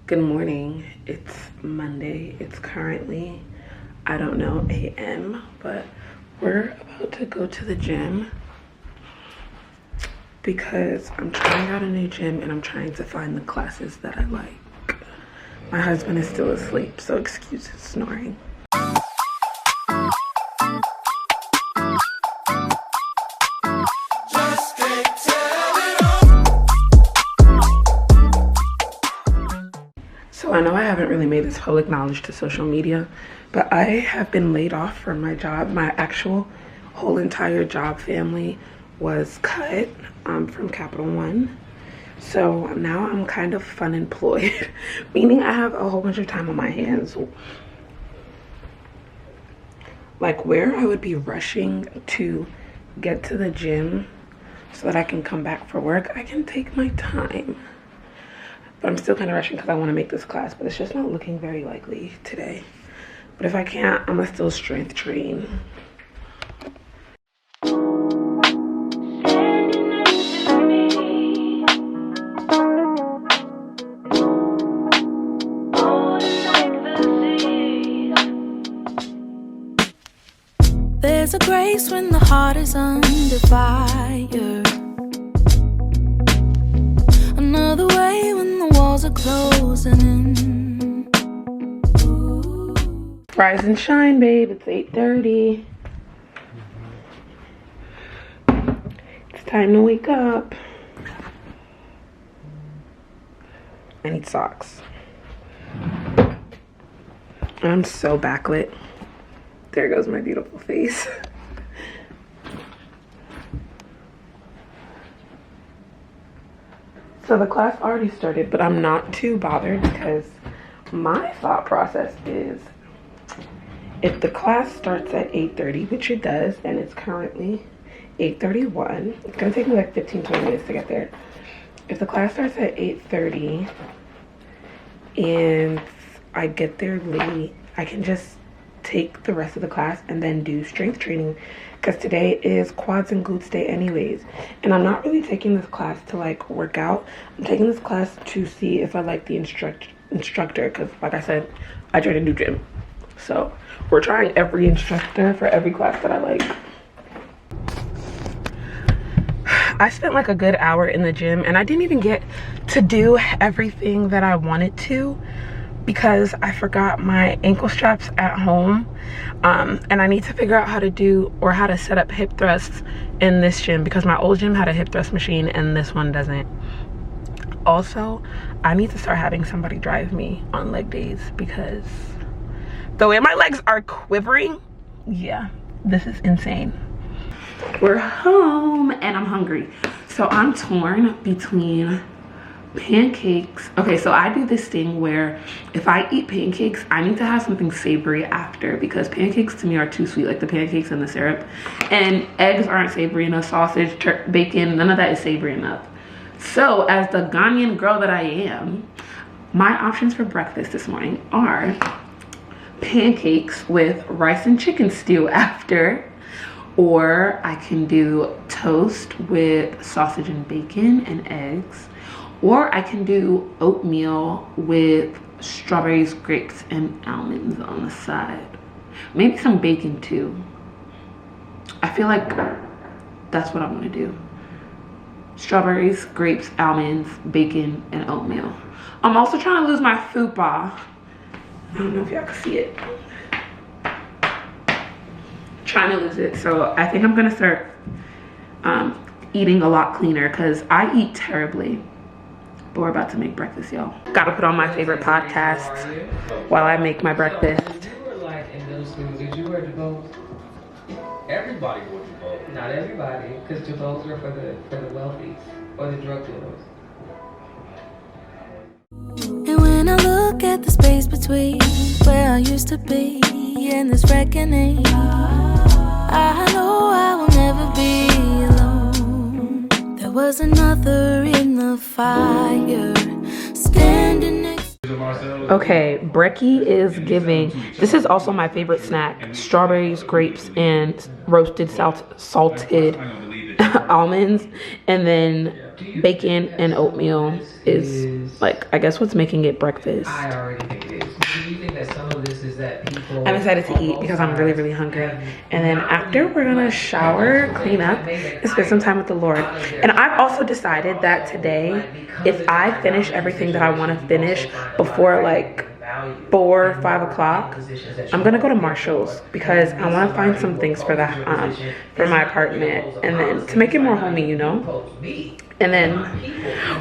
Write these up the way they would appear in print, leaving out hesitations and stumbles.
Good morning. It's Monday. It's currently, I don't know, a.m., but we're about to go to the gym because I'm trying out a new gym and I'm trying to find the classes that I like. My husband is still asleep, so excuse his snoring. So I know I haven't really made this public knowledge to social media, but I have been laid off from my job. My actual whole entire job family was cut from Capital One. So now I'm kind of unemployed, meaning I have a whole bunch of time on my hands. Like where I would be rushing to get to the gym so that I can come back for work, I can take my time. But I'm still kind of rushing because I want to make this class, but it's just not looking very likely today. But if I can't, I'm gonna still strength train. There's a grace when the heart is under fire. Another way when the walls are closing in. Rise and shine, babe. It's 8:30. It's time to wake up. I need socks. I'm so backlit. There goes my beautiful face. So the class already started, but I'm not too bothered because my thought process is if the class starts at 8:30, which it does, and it's currently 8:31, it's gonna take me like 15-20 minutes to get there. If the class starts at 8:30 and I get there late, I can just take the rest of the class and then do strength training because today is quads and glutes day anyways, and I'm not really taking this class to like work out. I'm taking this class to see if I like the instructor because like I said, I joined a new gym, so we're trying every instructor for every class that I like. I spent like a good hour in the gym and I didn't even get to do everything that I wanted to because I forgot my ankle straps at home, and I need to figure out how to do or how to set up hip thrusts in this gym because my old gym had a hip thrust machine and this one doesn't. Also, I need to start having somebody drive me on leg days because the way my legs are quivering, yeah, this is insane. We're home and I'm hungry, so I'm torn between pancakes. Okay, so I do this thing where if I eat pancakes, I need to have something savory after because pancakes to me are too sweet, like the pancakes and the syrup, and eggs aren't savory enough, sausage, bacon, none of that is savory enough. So as the Ghanaian girl that I am, my options for breakfast this morning are pancakes with rice and chicken stew after, or I can do toast with sausage and bacon and eggs, or I can do oatmeal with strawberries, grapes, and almonds on the side. Maybe some bacon too. I feel like that's what I'm gonna do. Strawberries, grapes, almonds, bacon, and oatmeal. I'm also trying to lose my fupa. I don't know if y'all can see it. Trying to lose it, so I think I'm gonna start eating a lot cleaner because I eat terribly. But we're about to make breakfast, y'all. Gotta put on my favorite podcast while I make my breakfast. You were like in middle school, did you wear jabots? Everybody wore jabot. Not everybody, because jabots were for the wealthy or the drug dealers. And when I look at the space between where I used to be and this reckoning, I know I will never be alone. There was another in the fire standing next. Okay, brekkie is giving. This is also my favorite snack: strawberries, grapes, and roasted salted almonds, and then bacon and oatmeal is like, I guess what's making it breakfast. I already think it is. Do you think that some of this is that people... I'm excited to eat because I'm really, really hungry. And then after, we're gonna shower, clean up, and spend some time with the Lord. And I've also decided that today, if I finish everything that I want to finish before like 4 or 5 o'clock, I'm gonna go to Marshall's because I want to find some things for that for my apartment, and then to make it more homey, you know. And then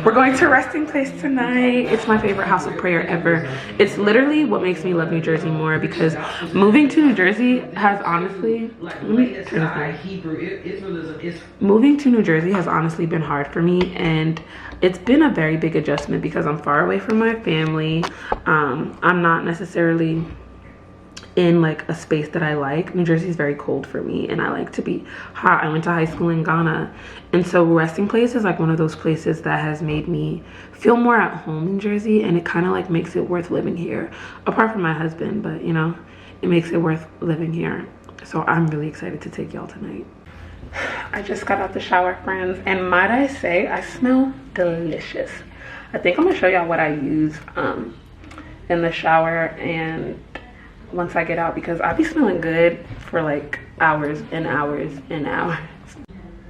we're going to Resting Place tonight. It's my favorite house of prayer ever. It's literally what makes me love New Jersey more, because moving to New Jersey has honestly, moving to New Jersey has honestly been hard for me, and it's been a very big adjustment because I'm far away from my family. I'm not necessarily in like a space that I like. New Jersey is very cold for me, and I like to be hot. I went to high school in Ghana, and so Resting Place is like one of those places that has made me feel more at home in Jersey, and it kind of like makes it worth living here, apart from my husband, but you know, it makes it worth living here. So I'm really excited to take y'all tonight. I just got out the shower, friends, and might I say, I smell delicious. I think I'm gonna show y'all what I use in the shower and once I get out, because I be smelling good for like hours and hours and hours.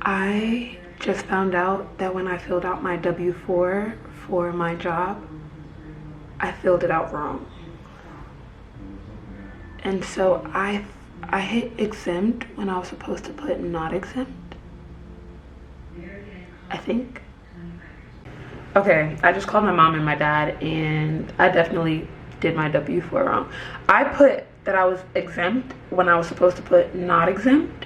I just found out that when I filled out my W-4 for my job, I filled it out wrong. And so I hit exempt when I was supposed to put not exempt, I think. Okay, I just called my mom and my dad, and I definitely did my W-4 wrong. I put that I was exempt when I was supposed to put not exempt.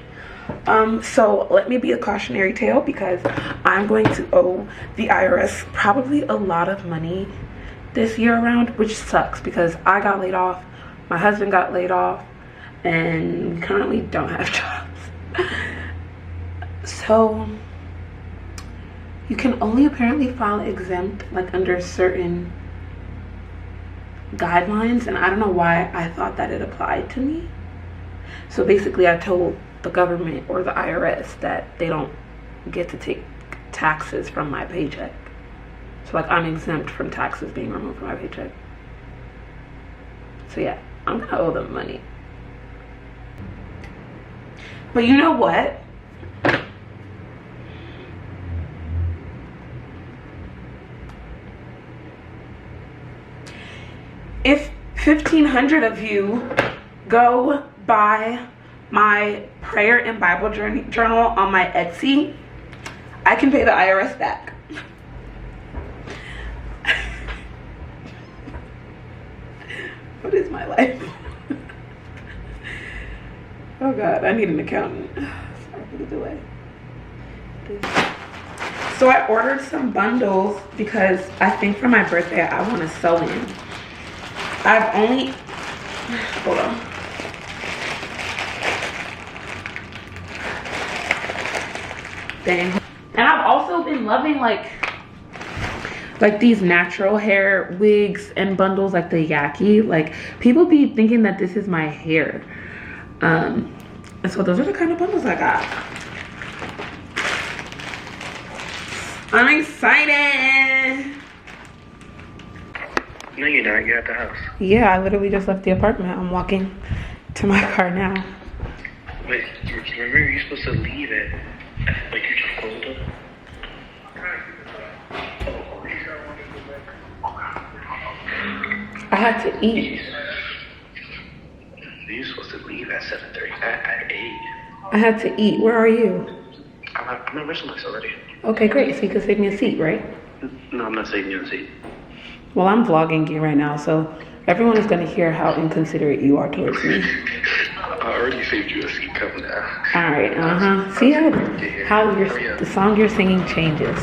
So let me be a cautionary tale, because I'm going to owe the IRS probably a lot of money this year around, which sucks because I got laid off, my husband got laid off, and we currently don't have jobs. So you can only apparently file exempt like under certain guidelines, and I don't know why I thought that it applied to me. So basically I told the government or the IRS that they don't get to take taxes from my paycheck. So like I'm exempt from taxes being removed from my paycheck. So yeah, I'm gonna owe them money. But you know what? If 1,500 of you go buy my prayer and Bible journal on my Etsy, I can pay the IRS back. What is my life? Oh God, I need an accountant. Sorry for the delay. So I ordered some bundles because I think for my birthday I want to sew in. I've only, hold on. Dang. And I've also been loving like these natural hair wigs and bundles, like the Yaki. Like people be thinking that this is my hair. And so those are the kind of bundles I got. I'm excited. No, you're not. You're at the house. Yeah, I literally just left the apartment. I'm walking to my car now. Wait, remember you're supposed to leave it? Like you just closed it? I had to eat. You're supposed to leave at 7:30. At 8. I had to eat. Where are you? I'm at resting place already. Okay, great. So you can save me a seat, right? No, I'm not saving you a seat. Well, I'm vlogging you right now, so everyone is going to hear how inconsiderate you are towards me. I already saved you a seat. Come now. All right. See how the song you're singing changes.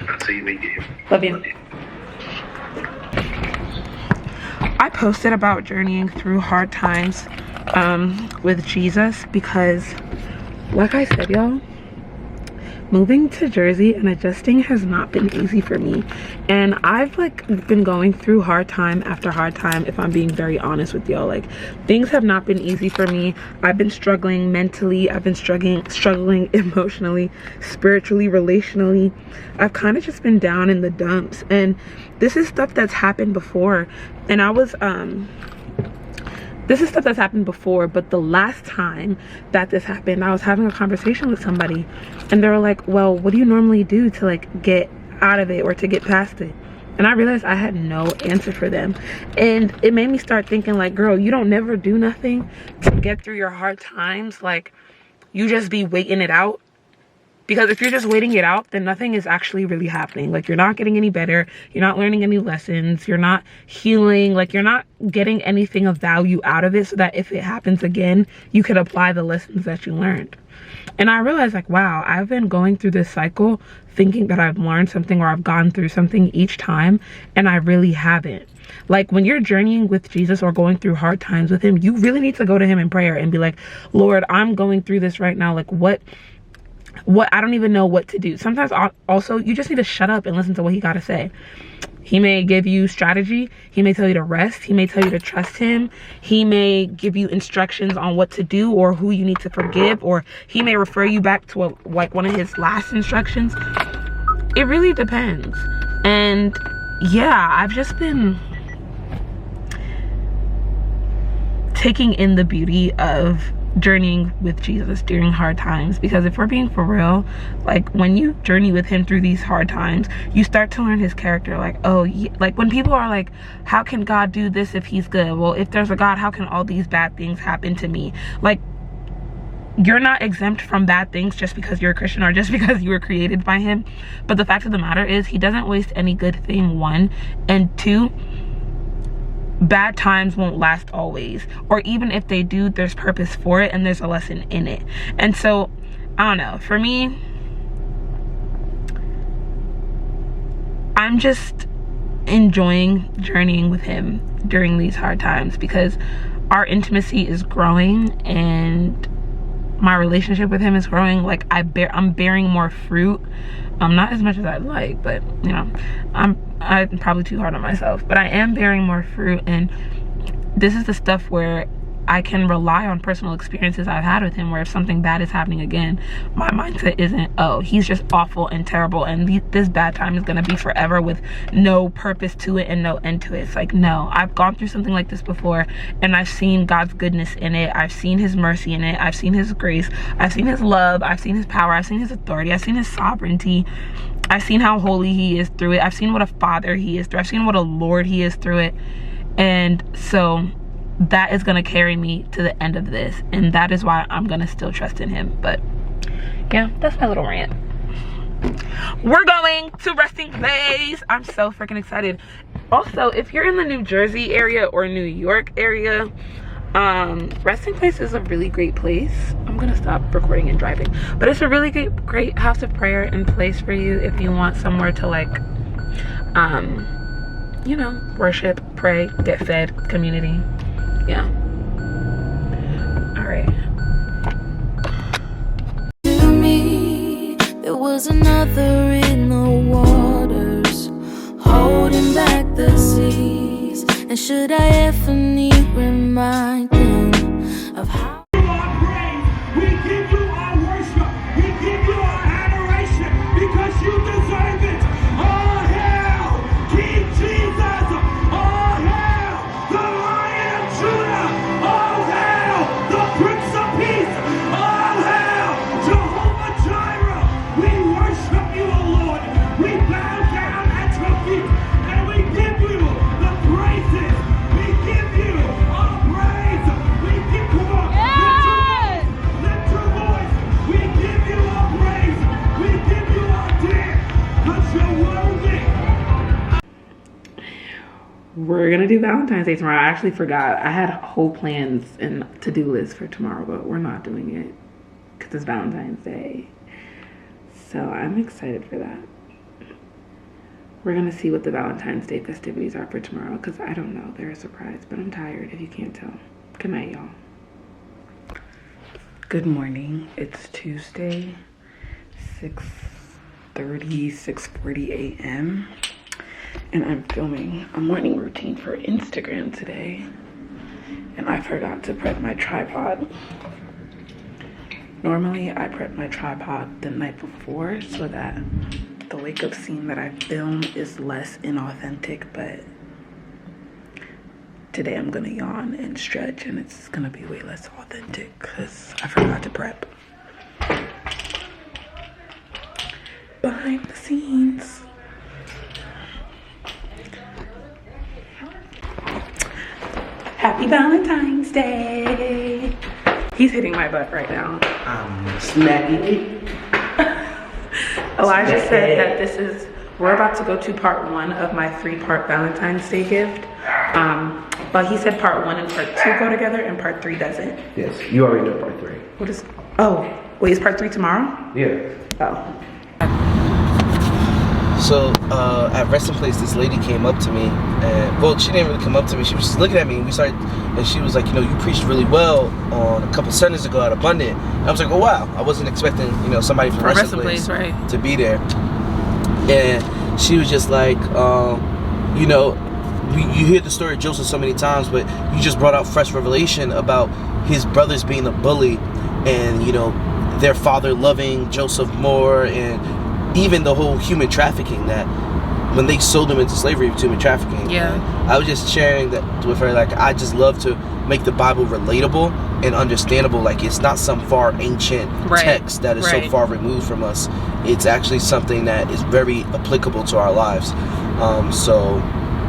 I'll see you when you get here. Love you. I posted about journeying through hard times with Jesus because, like I said, y'all, moving to Jersey and adjusting has not been easy for me, and I've like been going through hard time after hard time, if I'm being very honest with y'all. Like, things have not been easy for me. I've been struggling mentally, I've been struggling emotionally, spiritually, relationally. I've kind of just been down in the dumps, and this is stuff that's happened before. And this is stuff that's happened before, but the last time that this happened, I was having a conversation with somebody, and they were like, well, what do you normally do to like get out of it or to get past it? And I realized I had no answer for them. And it made me start thinking like, girl, you don't never do nothing to get through your hard times. Like, you just be waiting it out. Because if you're just waiting it out, then nothing is actually really happening. Like, you're not getting any better. You're not learning any lessons. You're not healing. Like, you're not getting anything of value out of it, so that if it happens again, you could apply the lessons that you learned. And I realized, like, wow, I've been going through this cycle thinking that I've learned something or I've gone through something each time, and I really haven't. Like, when you're journeying with Jesus or going through hard times with him, you really need to go to him in prayer and be like, Lord, I'm going through this right now. Like, what I don't even know what to do. Sometimes also you just need to shut up and listen to what he got to say. He may give you strategy. He may tell you to rest. He may tell you to trust him. He may give you instructions on what to do or who you need to forgive, or he may refer you back to like one of his last instructions. It really depends. And yeah, I've just been taking in the beauty of journeying with Jesus during hard times, because if we're being for real, like, when you journey with him through these hard times, you start to learn his character. Like, oh yeah, like when people are like, how can God do this if he's good? Well, if there's a God, how can all these bad things happen to me? Like, you're not exempt from bad things just because you're a Christian or just because you were created by him. But the fact of the matter is, he doesn't waste any good thing, one. And two, bad times won't last always, or even if they do, there's purpose for it and there's a lesson in it. And so, I don't know, for me, I'm just enjoying journeying with him during these hard times, because our intimacy is growing and my relationship with him is growing. Like, I'm bearing more fruit. Not as much as I'd like, but you know, I'm probably too hard on myself, but I am bearing more fruit. And this is the stuff where I can rely on personal experiences I've had with him, where if something bad is happening again, my mindset isn't, oh, he's just awful and terrible and this bad time is gonna be forever with no purpose to it and no end to it. It's like, no, I've gone through something like this before, and I've seen God's goodness in it. I've seen his mercy in it. I've seen his grace. I've seen his love. I've seen his power. I've seen his authority. I've seen his sovereignty. I've seen how holy he is through it. I've seen what a father he is through. I've seen what a Lord he is through it. And so that is going to carry me to the end of this, and that is why I'm going to still trust in him. But yeah, that's my little rant. We're going to resting place. I'm so freaking excited. Also, if you're in the New Jersey area or New York area, resting place is a really great place. I'm gonna stop recording and driving, but it's a really great house of prayer and place for you if you want somewhere to, like, you know, worship, pray, get fed, community. Yeah. All right. To me, there was another in the waters, holding back the seas. And should I ever need reminding of how We give you our worship. We give you our adoration because you deserve it. All hail King Jesus. All hail the Lion of Judah. All hail the Prince of Peace. All hail Jehovah Jireh. We worship you, O Lord. We bow down at your feet and we give you the praises. We give you our praise. We give you our lift your voice. We give you our praise. We give you our dance. Because you're worthy. We're gonna do Valentine's Day tomorrow. I actually forgot. I had whole plans and to-do list for tomorrow, but we're not doing it because it's Valentine's Day. So I'm excited for that. We're gonna see what the Valentine's Day festivities are for tomorrow, because I don't know. They're a surprise, but I'm tired if you can't tell. Good night, y'all. Good morning. It's Tuesday, 6:30, 6:40 a.m. and I'm filming a morning routine for Instagram today, and I forgot to prep my tripod. Normally I prep my tripod the night before so that the wake up scene that I film is less inauthentic, but today I'm gonna yawn and stretch and it's gonna be way less authentic because I forgot to prep. Behind the scenes. Happy Valentine's Day. He's hitting my butt right now. I'm smacking it. Elijah said that we're about to go to part 1 of my 3-part Valentine's Day gift. But he said part 1 and part 2 go together and part 3 doesn't. Yes, you already know part 3. What is, oh, wait, is part 3 tomorrow? Yeah. Oh. So at Resting Place, this lady came up to me, and well, she didn't really come up to me. She was just looking at me, and we started, and she was like, you know, you preached really well on a couple Sundays ago at Abundant. And I was like, oh wow, I wasn't expecting, you know, somebody from Resting Place right, to be there. And she was just like, you know, you hear the story of Joseph so many times, but you just brought out fresh revelation about his brothers being a bully, and you know, their father loving Joseph more, and even the whole human trafficking, that when they sold him into slavery, human trafficking. Yeah. I was just sharing that with her. Like, I just love to make the Bible relatable and understandable. Like, it's not some far ancient text that is so far removed from us. It's actually something that is very applicable to our lives. So,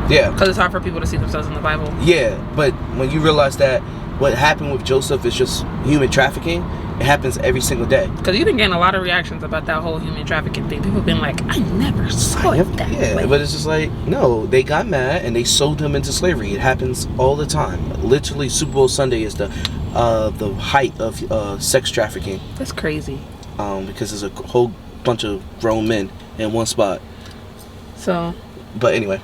yeah. Because it's hard for people to see themselves in the Bible. Yeah, but when you realize that what happened with Joseph is just human trafficking, it happens every single day. Because you've been getting a lot of reactions about that whole human trafficking thing. People have been like, I never saw it that way. But it's just like, no, they got mad and they sold him into slavery. It happens all the time. Literally, Super Bowl Sunday is the height of sex trafficking. That's crazy. Because there's a whole bunch of grown men in one spot. So. But anyway,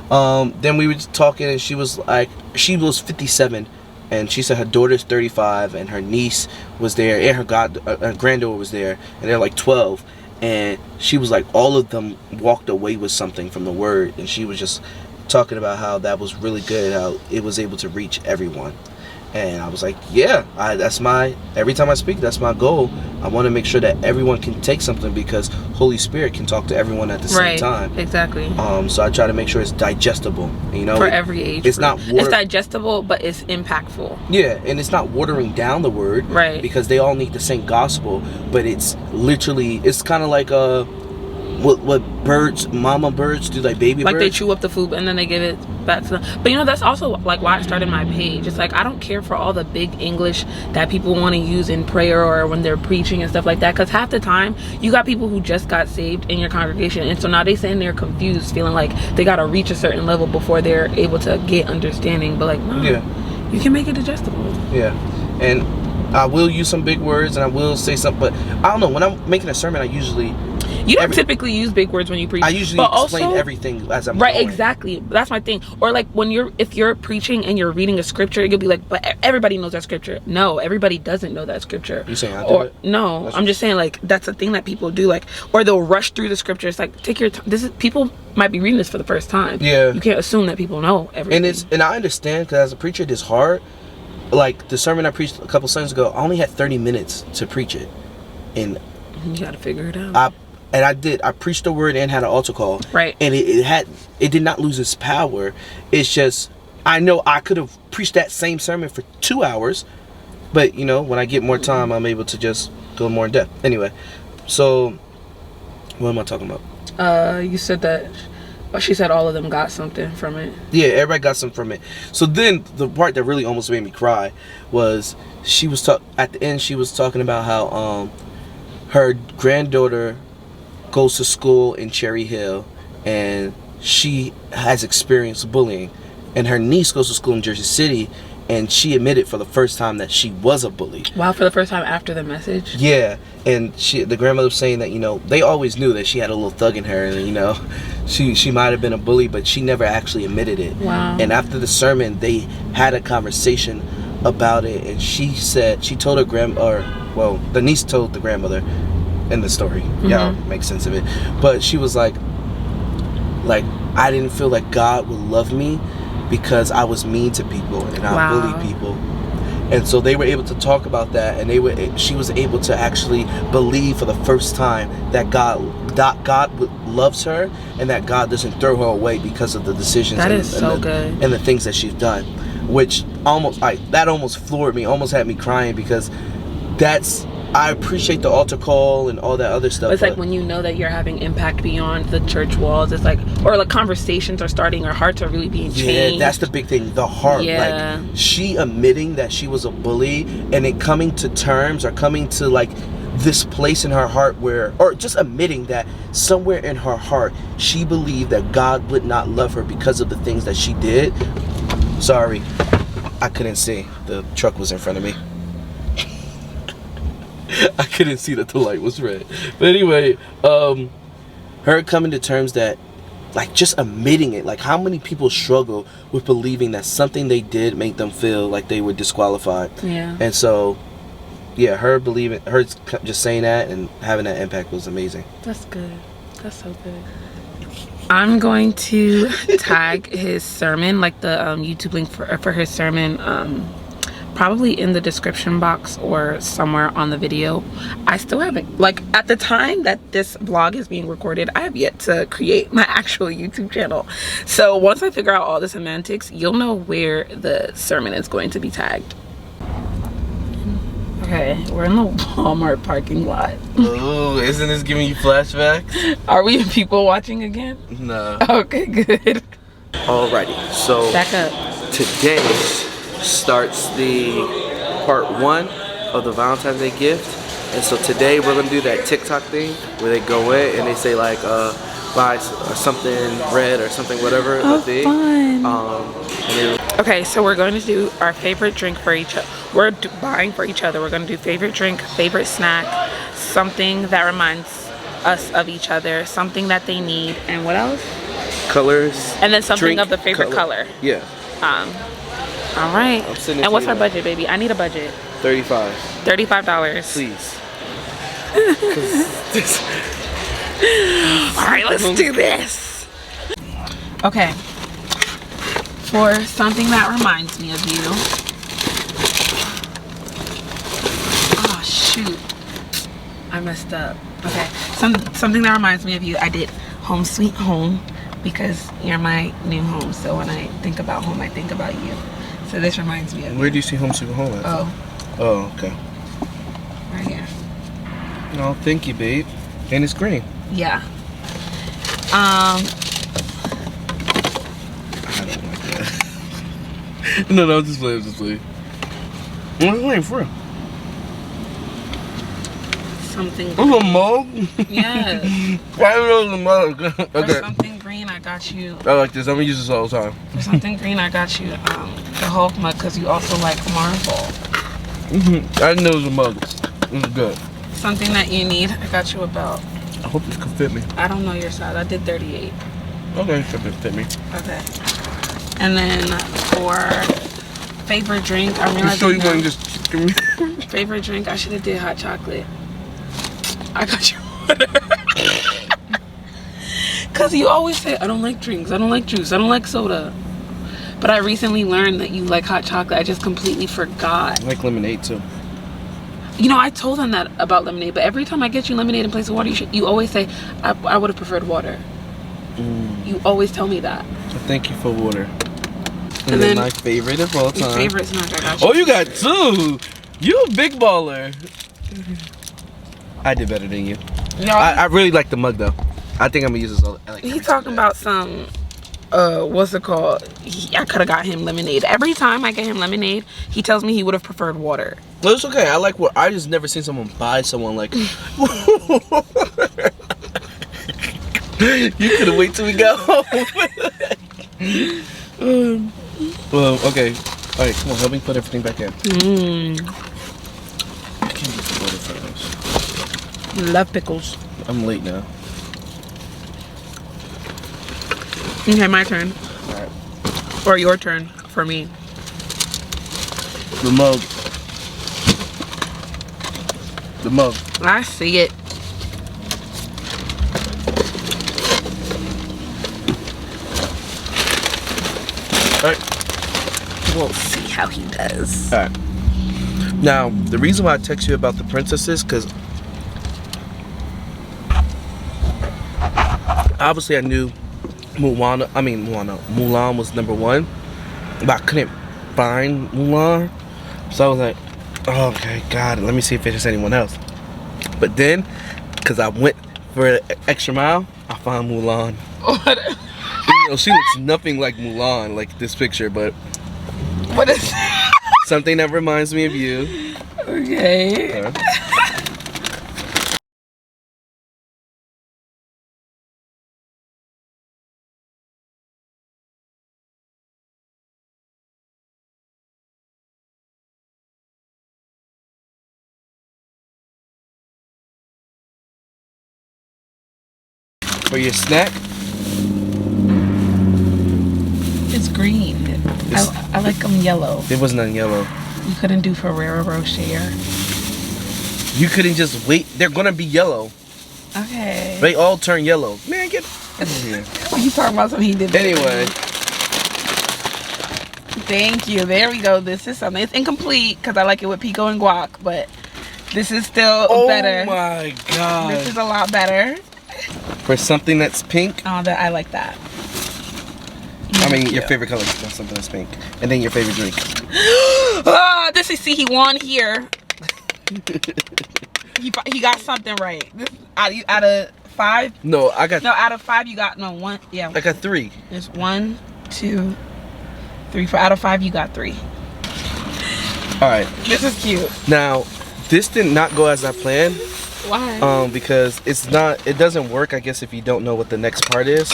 then we were talking, and she was like, she was 57. And she said her daughter's 35, and her niece was there, and her granddaughter was there, and they're like 12. And she was like, all of them walked away with something from the word, and she was just talking about how that was really good, how it was able to reach everyone. And I was like, yeah, that's every time I speak, that's my goal. I want to make sure that everyone can take something, because Holy Spirit can talk to everyone at the same time. Exactly. So I try to make sure it's digestible, you know, for every age. It's not it's digestible, but it's impactful. Yeah, and it's not watering down the word, right? Because they all need the same gospel, but it's literally, it's kind of like what birds, mama birds do, like baby birds. Like they chew up the food and then they give it back to them. But you know, that's also like why I started my page. It's like, I don't care for all the big English that people want to use in prayer or when they're preaching and stuff like that, because half the time you got people who just got saved in your congregation, and so now they saying they're confused, feeling like they got to reach a certain level before they're able to get understanding. But like, no, you can make it digestible. Yeah. And I will use some big words and I will say something, but I don't know, when I'm making a sermon, you don't typically use big words when you preach. I usually explain everything as I'm going. Exactly. That's my thing. Or like if you're preaching and you're reading a scripture, you'll be like, but everybody knows that scripture. No, everybody doesn't know that scripture. You saying I do it? No, I'm just saying, like, that's a thing that people do. Like, or they'll rush through the scripture. It's like, take your time. People might be reading this for the first time. Yeah. You can't assume that people know everything. And I understand, because as a preacher, it is hard. Like the sermon I preached a couple Sundays ago, I only had 30 minutes to preach it, and you gotta figure it out. I preached the word and had an altar call, right? And it did not lose its power. It's just, I know I could have preached that same sermon for 2 hours, but you know, when I get more time, I'm able to just go more in depth. Anyway, so what am I talking about? You said that. She said all of them got something from it. Yeah, everybody got something from it. So then the part that really almost made me cry was at the end she was talking about how her granddaughter goes to school in Cherry Hill and she has experienced bullying, and her niece goes to school in Jersey City and she admitted for the first time that she was a bully. Wow, for the first time after the message? Yeah, and the grandmother was saying that, you know, they always knew that she had a little thug in her, and, you know, she might have been a bully, but she never actually admitted it. Wow. And after the sermon, they had a conversation about it, and she told her the niece told the grandmother, in the story. Y'all make sense of it. But she was like I didn't feel like God would love me because I was mean to people and I bullied people. And so they were able to talk about that, and she was able to actually believe for the first time that God loves her and that God doesn't throw her away because of the decisions and the things that she's done, which that almost floored me, almost had me crying, because I appreciate the altar call and all that other stuff. It's like when you know that you're having impact beyond the church walls, it's like, or like conversations are starting, our hearts are really being changed. Yeah, that's the big thing, the heart. Yeah. Like, she admitting that she was a bully and it coming to terms, or coming to like this place in her heart or just admitting that somewhere in her heart she believed that God would not love her because of the things that she did. Sorry, I couldn't see. The truck was in front of me. I couldn't see that the light was red. But anyway, her coming to terms that, like, just admitting it. Like, how many people struggle with believing that something they did make them feel like they were disqualified? Yeah. And so, yeah, her just saying that and having that impact was amazing. That's good. That's so good. I'm going to tag his sermon, like the YouTube link for his sermon, probably in the description box or somewhere on the video. I still haven't, like, at the time that this vlog is being recorded, I have yet to create my actual YouTube channel. So once I figure out all the semantics, you'll know where the sermon is going to be tagged. Okay, we're in the Walmart parking lot. Ooh, isn't this giving you flashbacks? Are we people watching again? No. Okay, good. Alrighty, so back up. Today starts the part 1 of the Valentine's Day gift, and so today we're gonna do that TikTok thing where they go in and they say like buy something red or something whatever. Fun. Okay, so we're going to do our favorite drink for each other. We're buying for each other. We're going to do favorite drink, favorite snack, something that reminds us of each other, something that they need, and what else? Colors. And then something of the favorite color. Yeah. All right. And what's our budget, baby? I need a budget. $35. $35. Please. All right, let's do this. Okay. For something that reminds me of you. Oh shoot, I messed up. Okay, something that reminds me of you. I did Home Sweet Home because you're my new home. So when I think about home, I think about you. So this reminds me of you. Where do you see Home Sweet Home at? Oh, okay. Right here. Oh, thank you, babe. And it's green. Yeah. No, just play. What's the name for real? Something. Oh, a mug? Yes. Why is a mug? Okay. For something green, I got you. I like this. I'm gonna use this all the time. For something green, I got you the Hulk mug because you also like Marvel. I didn't know it was a mug. It was good. Something that you need, I got you a belt. I hope this can fit me. I don't know your size. I did 38. Okay, it should fit me. Okay. And then for favorite drink, I'm realizing sure you want to just give me favorite drink, I should have did hot chocolate. I got you water. Cause you always say I don't like drinks, I don't like juice, I don't like soda. But I recently learned that you like hot chocolate. I just completely forgot. I like lemonade too. You know, I told them that about lemonade, but every time I get you lemonade in place of water, you always say I would have preferred water. You always tell me that. So thank you for water. And then my favorite of all time. Your favorite snack, I got you. Oh, you got 2. You a big baller. I did better than you. I really like the mug though. I think I'm gonna use this all. He talking about some what's it called? I could have got him lemonade. Every time I get him lemonade, he tells me he would have preferred water. Well, it's okay. I like what I just never seen someone buy someone like. You could have waited till we got home. Well, okay. All right, come on. Help me put everything back in. I can't get the water for this. You love pickles. I'm late now. Okay, my turn. All right. Or your turn for me. The mug. The mug. I see it. Alright. We'll see how he does. Alright. Now, the reason why I text you about the princesses, because obviously I knew Mulan was #1, but I couldn't find Mulan. So I was like, oh, okay, God, let me see if there's anyone else. But then, because I went for an extra mile, I found Mulan. What? You know, she looks nothing like Mulan, like this picture, but What is that? something that reminds me of you. Okay. For your snack, It's green. I like them yellow. there was none yellow. You couldn't do Ferrero Rocher. You couldn't just wait. They're gonna be yellow. Okay. They all turn yellow. Man, get out of here. You talking about something he did. Anyway, Thank you. There we go. This is something. It's incomplete because I like it with pico and guac, but this is still better. oh my God. This is a lot better. For something that's pink, Oh, that I like that. I mean, your favorite color is something that's pink. And then your favorite drink. Ah, this is, see, he won here. he got something right. This, out of 5? No, I got, No, out of 5 you got, no, 1. Yeah. I got 3. There's 1, 2, 3, 4. Out of 5 you got 3. Alright, This is cute. now, this did not go as I planned. Why? Because it doesn't work, I guess, if you don't know what the next part is.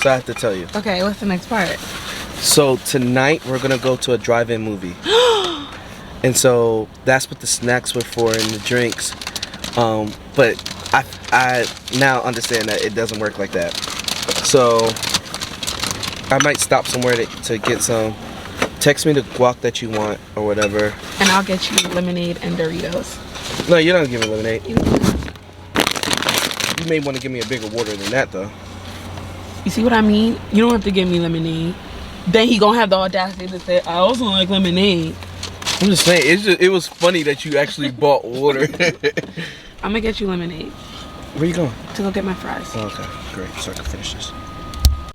So I have to tell you. Okay, what's the next part? So tonight we're gonna go to a drive-in movie. And so that's what the snacks were for and the drinks. But I now understand that it doesn't work like that. So I might stop somewhere to get some. Text me the guac that you want or whatever. And I'll get you lemonade and Doritos. No, you're not giving me lemonade. You may want to give me a bigger water than that though. You see what I mean? You don't have to give me lemonade. Then he gonna have the audacity to say, I also like lemonade. I'm just saying, it was funny that you actually bought water. I'm gonna get you lemonade Where you going? to go get my fries. Oh, okay, great. So I can finish this.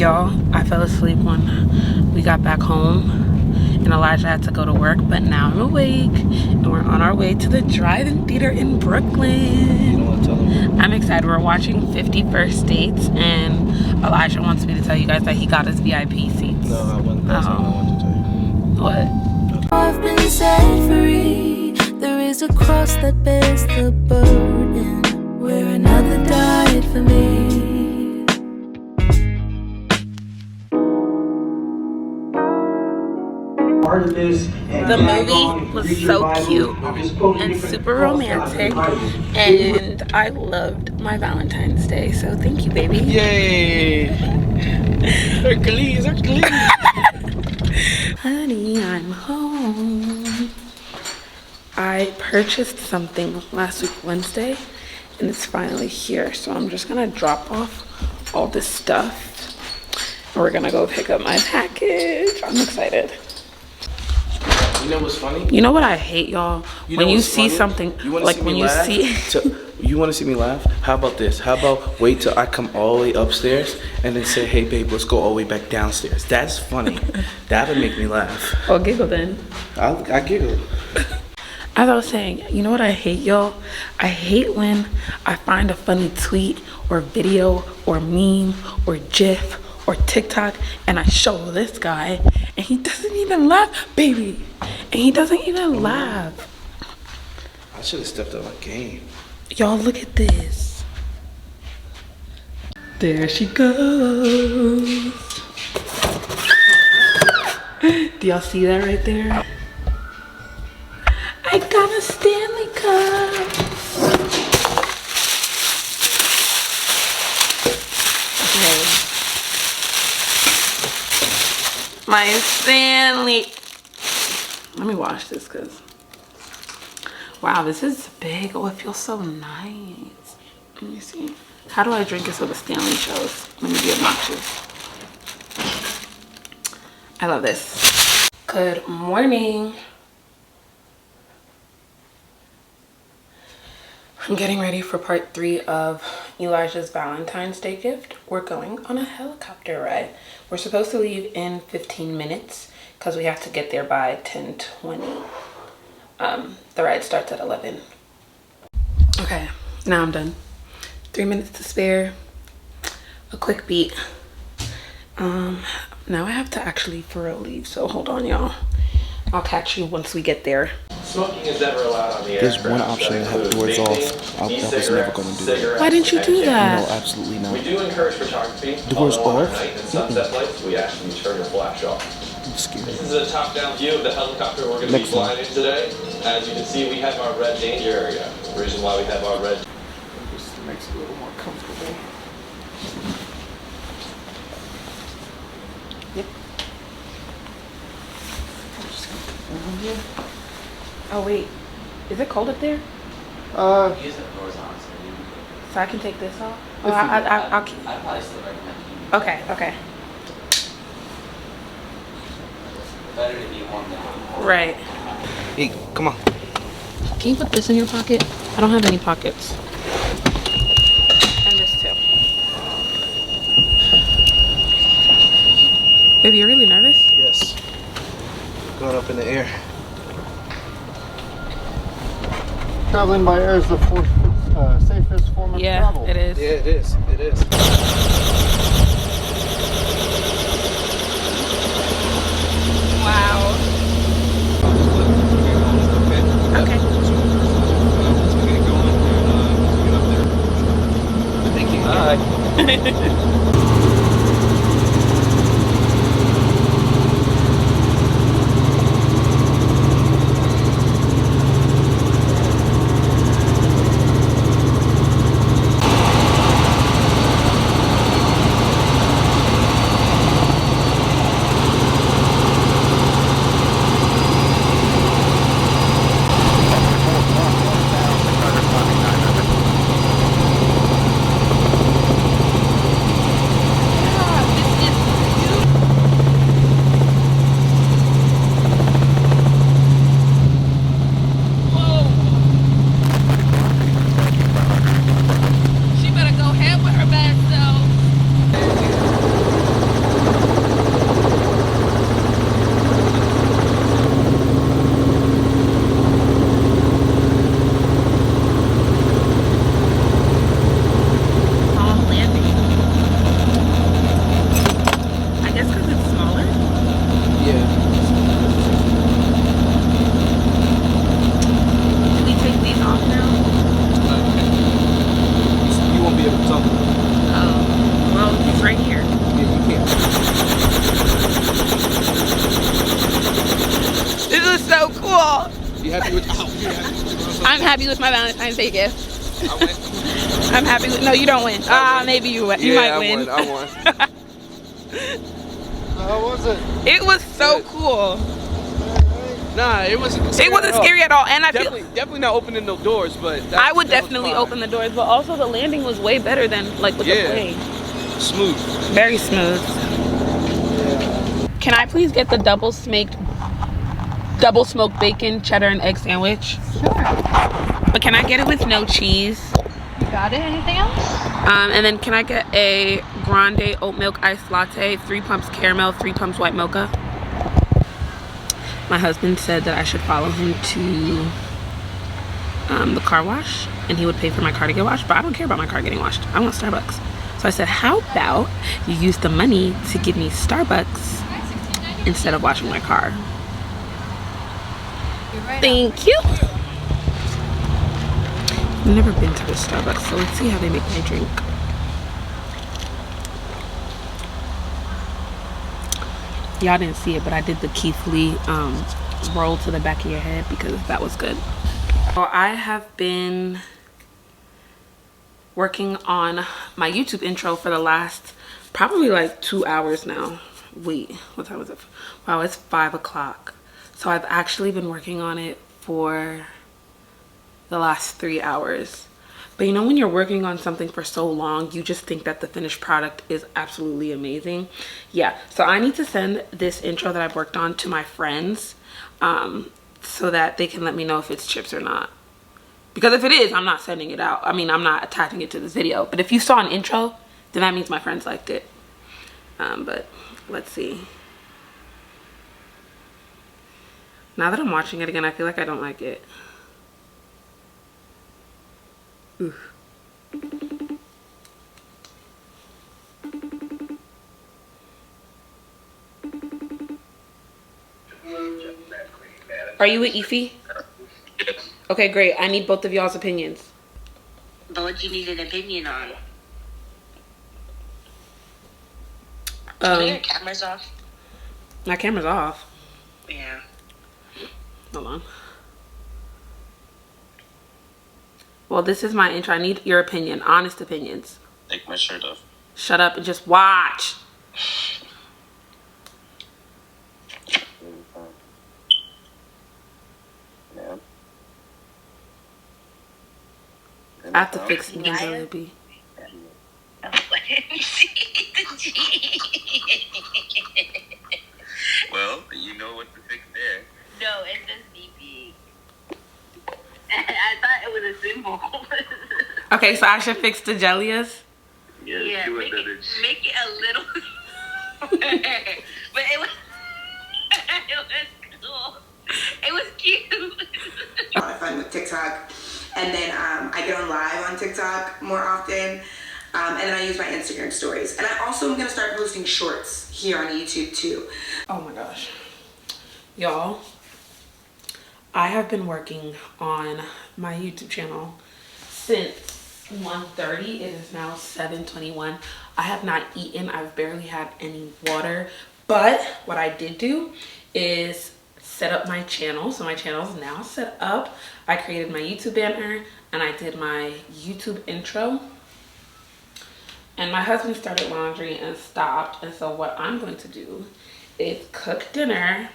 Y'all, I fell asleep when we got back home and Elijah had to go to work, but now I'm awake and we're on our way to the drive-in theater in Brooklyn. You don't want to tell them? I'm excited. We're watching 50 First Dates and Elijah wants me to tell you guys that he got his VIP seats. No, I wasn't. That's what I wanted to tell you. What? I've been set free. There is a cross that bears the burden, where another died for me. The movie was so cute and super romantic, and I loved my Valentine's Day, so thank you, baby. Yay! Hercules, Hercules. Honey, I'm home. I purchased something last week Wednesday, and it's finally here, so I'm just gonna drop off all this stuff, and we're gonna go pick up my package. I'm excited. You know what's funny? You know what I hate, y'all? When you what's see funny? something, You wanna like see when me you laugh? see... You want to see me laugh? How about this? How about wait till I come all the way upstairs and then say, hey babe, let's go all the way back downstairs. That's funny. That would make me laugh. Oh, giggle then. I giggle. As I was saying, you know what I hate, y'all? I hate when I find a funny tweet or video or meme or GIF or TikTok and I show this guy and he doesn't even laugh, baby. And he doesn't even laugh. I should have stepped up my game. Y'all, look at this. There she goes. Do y'all see that right there? I got a Stanley Cup. Okay. My Stanley. Let me wash this because, wow, this is big. Oh, it feels so nice. Let me see. How do I drink it so the Stanley shows? Let me be obnoxious. I love this. Good morning. I'm getting ready for part 3 of Elijah's Valentine's Day gift. We're going on a helicopter ride. We're supposed to leave in 15 minutes because we have to get there by 10:20. The ride starts at 11. Okay, now I'm done. 3 minutes to spare. A quick beat. Now I have to actually for real leave, so hold on, y'all. I'll catch you once we get there. Smoking is never allowed on the There's aircraft. one option to have doors off. I was never going to do that. Why didn't you do that? No, absolutely not. We do encourage photography. Doors although on off? night and sunset lights, we actually turn your flash off. I'm scared. This is a top-down view of the helicopter we're going to be Next one. flying in today. As you can see, we have our red danger area. The reason why we have our red. This makes it a little more comfortable. Yep. I'm just gonna put it on here. Oh wait, is it cold up there? Use it horizontal. So I can take this off? Oh, I'll keep. I'd probably still recommend Okay, okay. better to be warm than cold. Right. Hey, come on. Can you put this in your pocket? I don't have any pockets. And this too. Baby, you're really nervous? Yes. Going up in the air. Traveling by air is the safest form of travel. Yeah, it is. Yeah, it is. It is. Wow. Okay. Thank you. Bye. I'm happy with my Valentine's Day gift. I'm happy with. No, you don't win. Maybe you win. You might win. I won. How was it? It was so cool. Nah, it wasn't. It wasn't scary at all, and I feel definitely not opening the doors, but I would definitely open the doors. But also, the landing was way better than like with the plane. Smooth. Very smooth. Yeah. Can I please get the double smoked bacon, cheddar, and egg sandwich? Sure. But can I get it with no cheese? You got it? Anything else? And then can I get a grande oat milk iced latte, 3 pumps caramel, 3 pumps white mocha? My husband said that I should follow him to the car wash and he would pay for my car to get washed, but I don't care about my car getting washed. I want Starbucks. So I said, how about you use the money to give me Starbucks instead of washing my car? Thank you. I've never been to the Starbucks, so let's see how they make my drink. Y'all didn't see it, but I did the Keith Lee roll to the back of your head because that was good. Well, I have been working on my YouTube intro for the last probably like 2 hours now. Wait, what time was it? Wow, it's 5 o'clock. So I've actually been working on it for the last 3 hours. But you know, when you're working on something for so long, you just think that the finished product is absolutely amazing. Yeah, so I need to send this intro that I've worked on to my friends so that they can let me know if it's chips or not. Because if it is, I'm not sending it out. I mean, I'm not attaching it to this video. But if you saw an intro, then that means my friends liked it. But let's see. Now that I'm watching it again, I feel like I don't like it. Oof. Are you with Ify? Okay, great. I need both of y'all's opinions. But what do you need an opinion on? Your camera's off. My camera's off. Yeah. Hold on. Well, this is my intro. I need your opinion. Honest opinions. Take my shirt off. Shut up and just watch. Yeah. I have to fix it. Be. Well, you know what to fix there. No, it says BP. I thought it was a symbol. Okay, so I should fix the jellias? Yeah, make it a little. But it was cool. It was cute. A lot of fun with TikTok, and then I get on live on TikTok more often, and then I use my Instagram stories, and I also am gonna start posting shorts here on YouTube too. Oh my gosh, y'all, I have been working on my YouTube channel since 1:30. It is now 7:21. I have not eaten. I've barely had any water, but what I did do is set up my channel. So my channel is now set up. I created my YouTube banner and I did my YouTube intro, and my husband started laundry and stopped. And so what I'm going to do is cook dinner,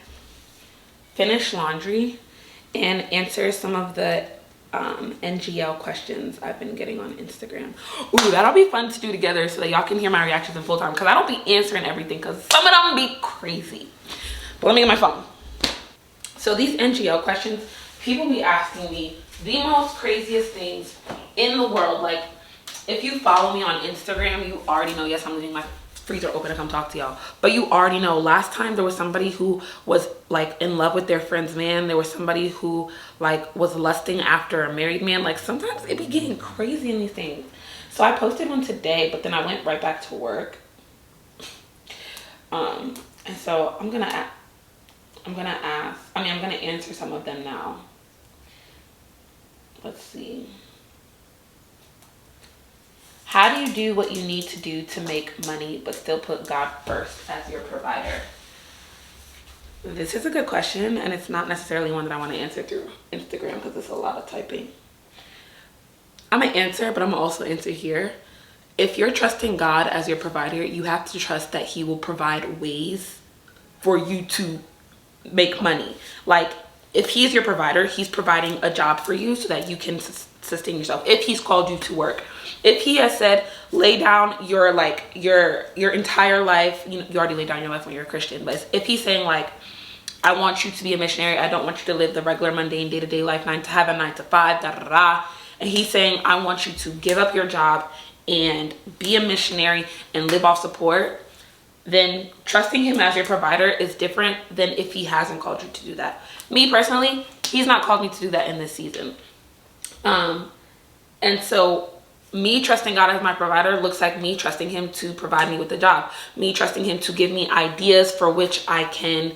finish laundry, and answer some of the NGL questions I've been getting on Instagram. Ooh, that'll be fun to do together so that y'all can hear my reactions in full time, because I don't be answering everything because some of them be crazy. But let me get my phone. So these NGL questions, people be asking me the most craziest things in the world. Like, if you follow me on Instagram, you already know. Yes, I'm leaving my freezer open to come talk to y'all, but you already know. Last time there was somebody who was like in love with their friend's man. There was somebody who like was lusting after a married man. Like, sometimes it be getting crazy in these things. So I posted one today, but then I went right back to work. And so I'm gonna answer some of them now. Let's see. How do you do what you need to do to make money but still put God first as your provider? This is a good question, and it's not necessarily one that I want to answer through Instagram because it's a lot of typing. I'm gonna answer, but I'm gonna also answer here. If you're trusting God as your provider, you have to trust that He will provide ways for you to make money. Like, if He's your provider, He's providing a job for you so that you can sustain yourself. If He's called you to work, if He has said lay down your entire life, you already lay down your life when you're a Christian, but if He's saying like, I want you to be a missionary, I don't want you to live the regular mundane day-to-day life, 9 to 5, da da da, and He's saying I want you to give up your job and be a missionary and live off support, then trusting Him as your provider is different than if He hasn't called you to do that. Me personally, He's not called me to do that in this season. And so me trusting God as my provider looks like me trusting Him to provide me with a job, me trusting Him to give me ideas for which I can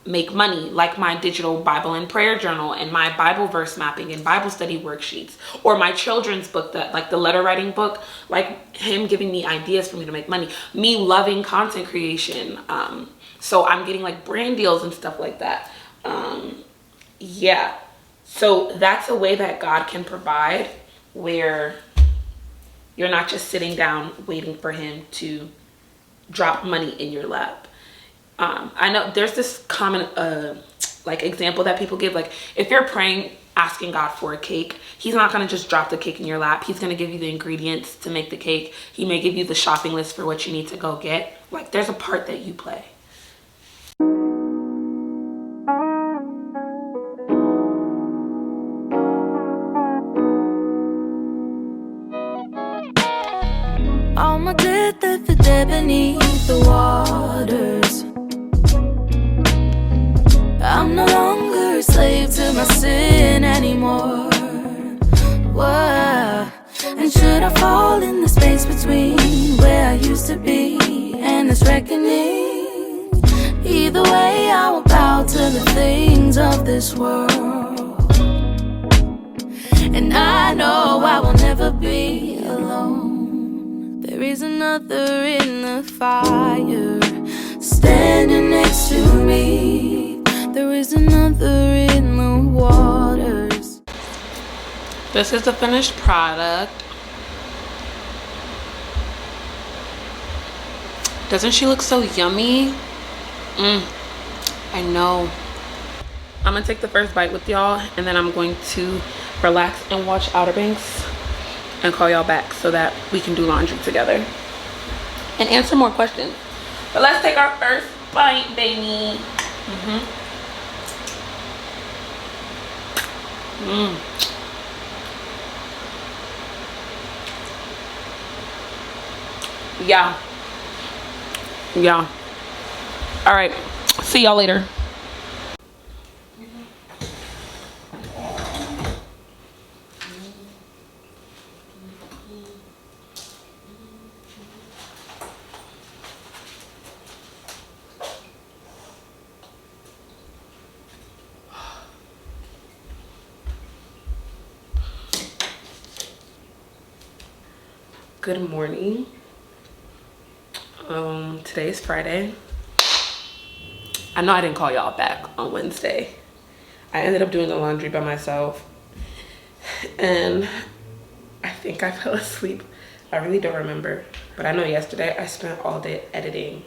make money, like my digital Bible and prayer journal and my Bible verse mapping and Bible study worksheets, or my children's book, that like the letter writing book, like Him giving me ideas for me to make money, me loving content creation. So I'm getting like brand deals and stuff like that. Yeah, so that's a way that God can provide, where you're not just sitting down waiting for Him to drop money in your lap. I know there's this common like example that people give, like if you're praying asking God for a cake. He's not gonna just drop the cake in your lap. He's gonna give you the ingredients to make the cake. He may give you the shopping list for what you need to go get. Like, there's a part that you play. All my debt left for dead beneath the waters. I'm no longer a slave to my sin anymore. Whoa. And should I fall in the space between where I used to be and this reckoning, either way I will bow to the things of this world. And I know I will never be alone. There is another in the fire standing next to me. There is another in the waters. This is the finished product. Doesn't she look so yummy? I know. I'm gonna take the first bite with y'all, and then I'm going to relax and watch Outer Banks and call y'all back so that we can do laundry together and answer more questions. But let's take our first bite, baby. Yeah. All right, see y'all later. Good morning. Today is Friday. I know I didn't call y'all back on Wednesday. I ended up doing the laundry by myself, and I think I fell asleep. I really don't remember, but I know yesterday I spent all day editing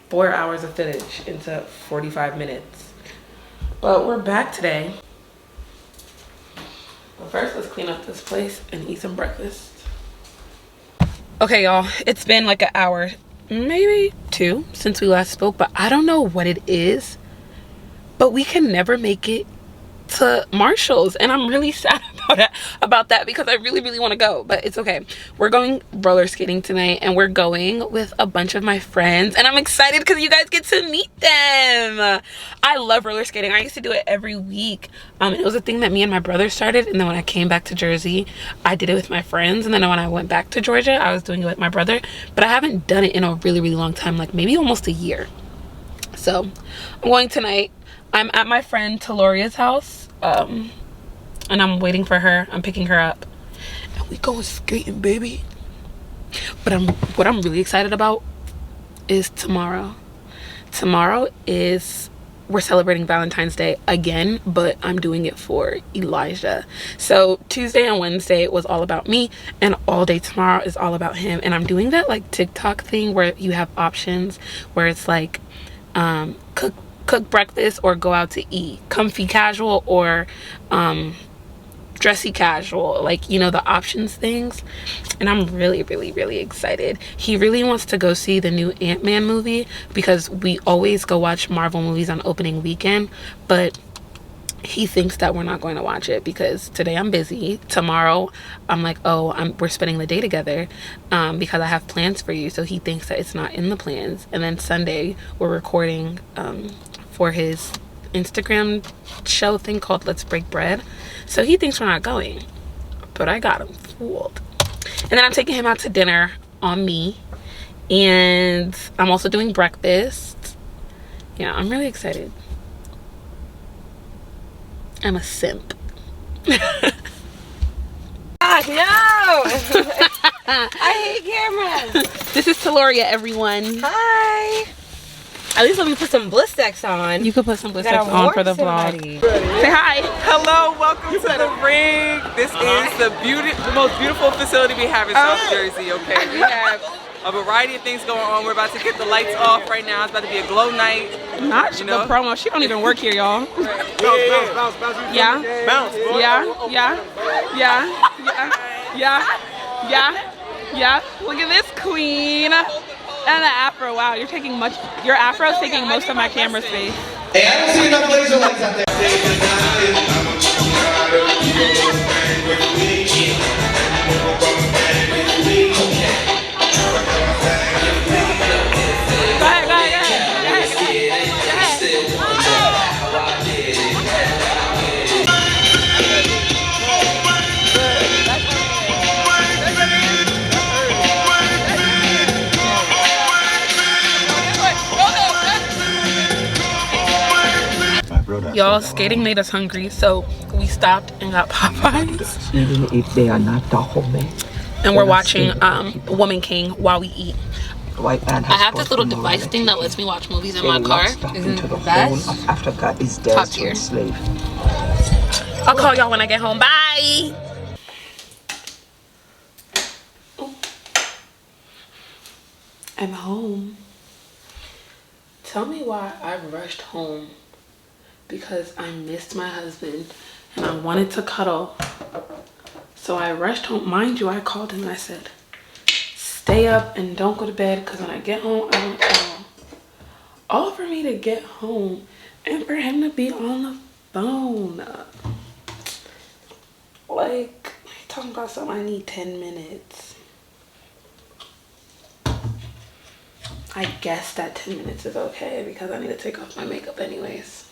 4 hours of footage into 45 minutes. But we're back today. But first, let's clean up this place and eat some breakfast. Okay, y'all, it's been like an hour, maybe 2 since we last spoke, but I don't know what it is, but we can never make it to Marshall's, and I'm really sad about that because I really want to go, but it's okay. We're going roller skating tonight, and we're going with a bunch of my friends, and I'm excited because you guys get to meet them. I love roller skating. I used to do it every week. It was a thing that me and my brother started, and then when I came back to Jersey, I did it with my friends, and then when I went back to Georgia, I was doing it with my brother, but I haven't done it in a really long time, like maybe almost a year. So I'm going tonight. I'm at my friend Taloria's house, and I'm waiting for her. I'm picking her up, and we going skating, baby. But what I'm really excited about is tomorrow. Tomorrow we're celebrating Valentine's Day again, but I'm doing it for Elijah. So Tuesday and Wednesday was all about me, and all day tomorrow is all about him. And I'm doing that like TikTok thing where you have options where it's like cook breakfast or go out to eat, comfy casual or dressy casual, like, you know, the options things. And I'm really excited. He really wants to go see the new Ant-Man movie because we always go watch Marvel movies on opening weekend, but he thinks that we're not going to watch it because today I'm busy. Tomorrow I'm like, oh, we're spending the day together because I have plans for you. So he thinks that it's not in the plans. And then Sunday we're recording for his Instagram show thing called Let's Break Bread. So he thinks we're not going, but I got him fooled. And then I'm taking him out to dinner on me, and I'm also doing breakfast. Yeah, I'm really excited. I'm a simp. No! I hate cameras. This is Taloria, everyone. Hi. At least let me put some bliss decks on. You could put some bliss decks on for the vlog. Say hi. Hello, welcome to the rig. This is the most beautiful facility we have in South Jersey, okay? We have a variety of things going on. We're about to get the lights off right now. It's about to be a glow night. Not you know? the promo. She don't even work here, y'all. Bounce. Yeah. Bounce. Yeah. Look at this queen. And the afro. Wow, your afro's taking most of my camera space. Hey, I don't see enough laser lights out there. Y'all, skating made us hungry, so we stopped and got Popeyes. Even if they are not the homemade. And we're watching Woman King while we eat. I have this little device thing that lets me watch movies in my car. Isn't the best? Of Africa is Top tier. I'll call y'all when I get home. Bye. I'm home. Tell me why I rushed home. Because I missed my husband and I wanted to cuddle. So I rushed home. Mind you, I called him and I said, stay up and don't go to bed because when I get home, I want to cuddle. All for me to get home and for him to be on the phone. Like, talking about something I need 10 minutes. I guess that 10 minutes is okay because I need to take off my makeup anyways.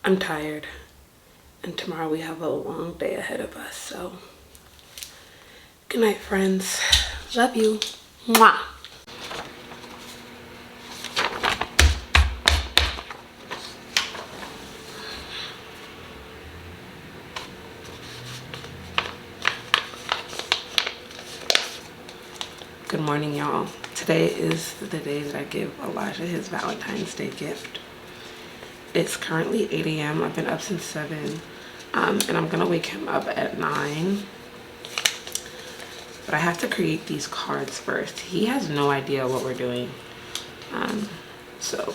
I'm tired and tomorrow we have a long day ahead of us, so good night, friends. Love you. Mwah. Good morning, y'all. Today is the day that I give Elijah his Valentine's Day gift. It's currently 8 a.m. I've been up since 7 and I'm gonna wake him up at 9. But I have to create these cards first. He has no idea what we're doing. So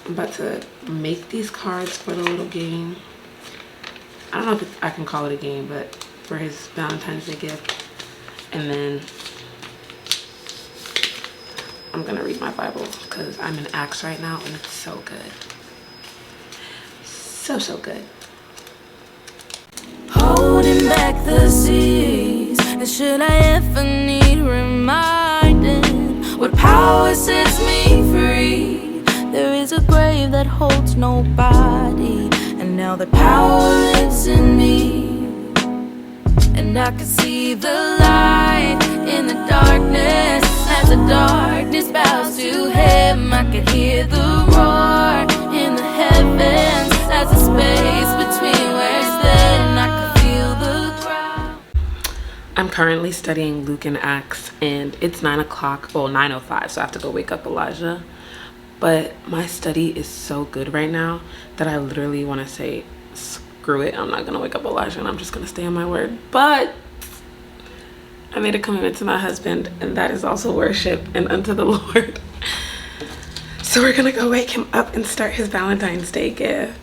I'm about to make these cards for the little game. I don't know if I can call it a game, but for his Valentine's Day gift. And then I'm gonna read my Bible because I'm in Acts right now and it's so good. So good. Holding back the seas, and should I ever need reminding what power sets me free? There is a grave that holds nobody, and now the power lives in me. And I can see the light in the darkness. As the darkness bows to him, I can hear the roar in the heavens. As the space between where it's dead and I can feel the ground. I'm currently studying Luke and Acts and it's 9 o'clock, well 9:05, so I have to go wake up Elijah. But my study is so good right now that I literally want to say, screw it, I'm not gonna wake up Elijah and I'm just gonna stay on my word. But I made a commitment to my husband, and that is also worship and unto the Lord. So we're gonna go wake him up and start his Valentine's Day gift.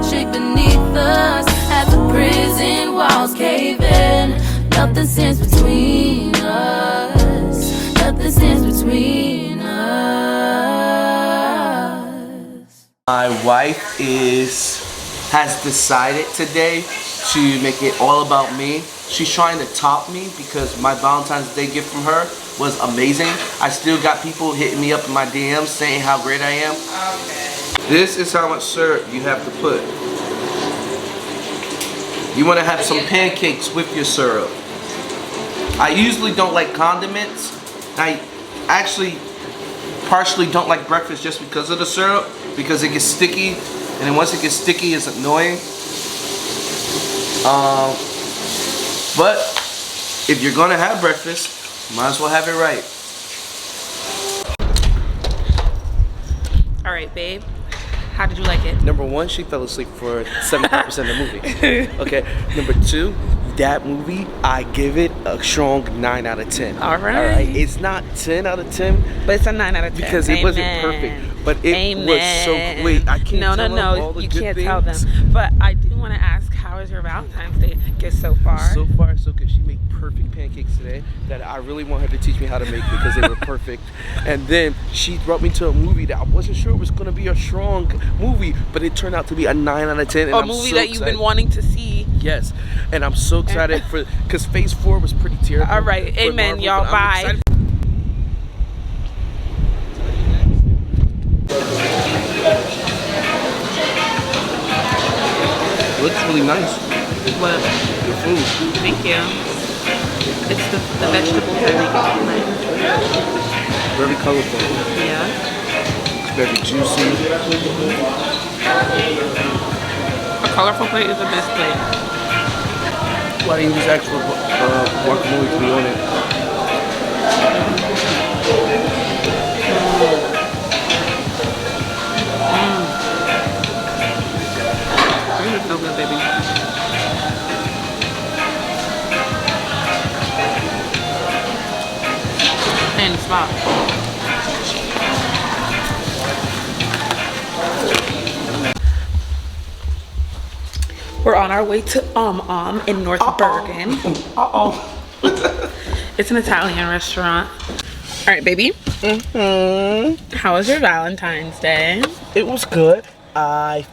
Shake beneath us as the prison walls cave in. Nothing stands between us. Nothing stands between us. My wife has decided today to make it all about me. She's trying to top me because my Valentine's Day gift from her was amazing. I still got people hitting me up in my DMs saying how great I am. Okay. This is how much syrup you have to put. You want to have some pancakes with your syrup. I usually don't like condiments. I actually partially don't like breakfast just because of the syrup, because it gets sticky, and then once it gets sticky, it's annoying. But if you're gonna have breakfast, might as well have it right. All right, babe. How did you like it? Number one, she fell asleep for 75% of the movie. Okay. Number two, that movie, I give it a strong 9 out of 10. All right. It's not 10 out of 10, but it's a 9 out of 10 because it wasn't perfect, but it was so great. I can't tell them all the you good can't things. tell them. But I do want to ask, how is your Valentine's Day gift so far? So far, so good. She made perfect pancakes today that I really want her to teach me how to make because they were perfect. And then she brought me to a movie that I wasn't sure was going to be a strong movie, but it turned out to be a 9 out of 10. And a movie that you've been wanting to see. Yes, and I'm so excited because Phase 4 was pretty terrible. All right, amen, y'all. Bye. Looks really nice. What? Your food. Thank you. It's the vegetables I make. Very colorful. Yeah. It's very juicy. A colorful plate is the best plate. Why didn't you just ask for guacamole to be on it? This is so good, baby. And spot. We're on our way to in North Bergen. It's an Italian restaurant. All right, baby. How was your Valentine's Day? It was good. I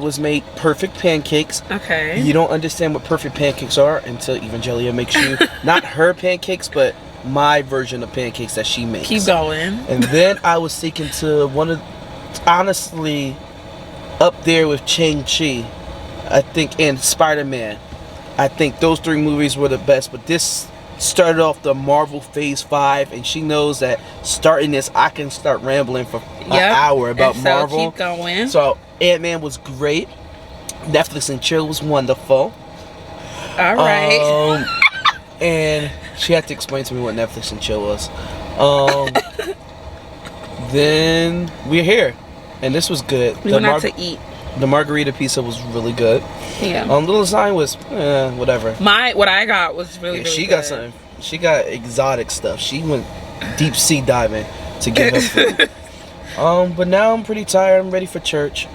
was made perfect pancakes. Okay. You don't understand what perfect pancakes are until Evangelia makes you not her pancakes, but my version of pancakes that she makes. Keep going. And then I was taken to one of, honestly, up there with Shang-Chi, I think, and Spider-Man. I think those 3 movies were the best, but this started off the Marvel Phase 5, and she knows that starting this, I can start rambling for an hour about Marvel. Keep going. So Ant-Man was great. Netflix and chill was wonderful. All right. And she had to explain to me what Netflix and chill was. Then we're here, and this was good. We went out to eat. The margarita pizza was really good. Yeah. The lasagna was whatever. What I got was really she good. got something. She got exotic stuff. She went deep sea diving to get her food. But now I'm pretty tired. I'm ready for church.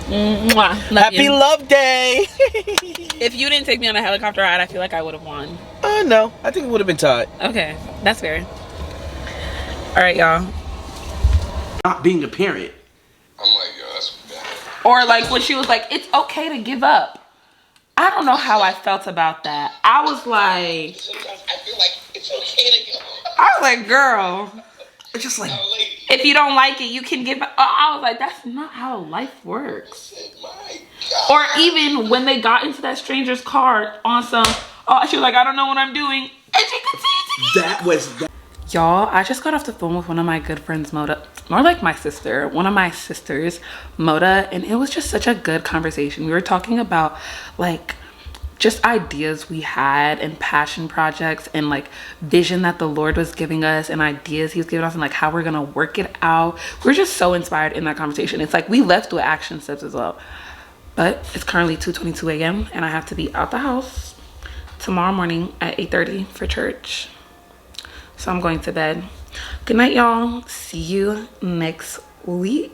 Happy Love Day! If you didn't take me on a helicopter ride, I feel like I would have won. No, I think it would have been tied. Okay, that's fair. All right, y'all. Not being a parent. I'm like, yo, that's bad. Or like when she was like, it's okay to give up. I don't know how I felt about that. I was like, sometimes I feel like it's okay to give up. I was like, girl, it's just like, if you don't like it, you can give up. I was like, that's not how life works. Or even when they got into that stranger's car on some, she was like, I don't know what I'm doing. And she continued to that was that. Y'all, I just got off the phone with one of my good friends, Moda. More like my sister, one of my sisters, Moda, and it was just such a good conversation. We were talking about like just ideas we had and passion projects and like vision that the Lord was giving us and ideas he was giving us and like how we're gonna work it out. We're just so inspired in that conversation. It's like we left with action steps as well. But it's currently 2:22 a.m. and I have to be out the house tomorrow morning at 8:30 for church. So I'm going to bed. Good night, y'all. See you next week.